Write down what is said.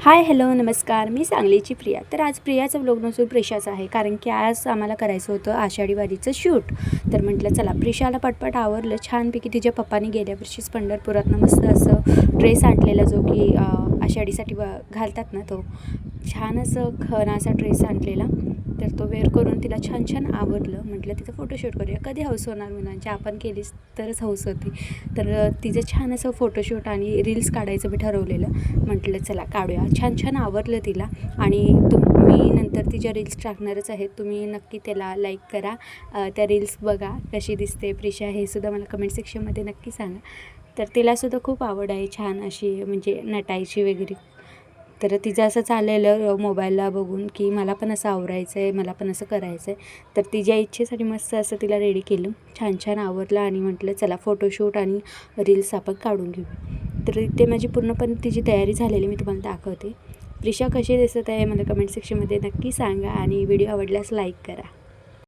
Hi hello नमस्कार, मी सांगलीची प्रिया. तर आज प्रियाचा व्लॉग नसून प्रिशाचा आहे, कारण की आज आम्हाला करायचं होतं आषाढी वारीचं शूट. तर म्हटलं चला प्रिशाला पटपट आवरलं छानपैकी. तिच्या पप्पाने गेल्या वर्षीच पंढरपुरातनं मस्त असं ड्रेस आणलेला, जो की आषाढीसाठी घालतात ना, तो छान असं खरा असा ड्रेस आणलेला. तर तो वेअर करून तिला छान छान आवडलं. म्हटलं तिचं फोटोशूट करूया. कधी हौस होणार मुलांची, आपण केलीच तरच हौस होती. तर तिचं छान असं फोटोशूट आणि रील्स काढायचं मी ठरवलेलं. म्हटलं चला काढूया. छान छान आवडलं तिला. आणि तुम्ही नंतर तिच्या रील्स टाकणारच आहेत, तुम्ही नक्की त्याला लाईक करा. त्या रील्स बघा कशी दिसते प्रिशा, हे सुद्धा मला कमेंट सेक्शनमध्ये नक्की सांगा. तर तिलासुद्धा खूप आवड आहे छान अशी, म्हणजे नटायची वगैरे. तर तिचं असं चाललेलं मोबाईलला बघून की मला पण असं आवरायचं आहे, मला पण असं करायचं आहे. तर तिच्या इच्छेसाठी मस्त असं तिला रेडी केलं, छान छान आवरलं. आणि म्हटलं चला फोटोशूट आणि रील्स आपण काढून घेऊ. तर ते माझी पूर्णपणे तिची तयारी झालेली मी तुम्हाला दाखवते. प्रिशा कशी दिसत आहे मला कमेंट सेक्शनमध्ये नक्की सांगा, आणि व्हिडिओ आवडल्यास लाईक करा.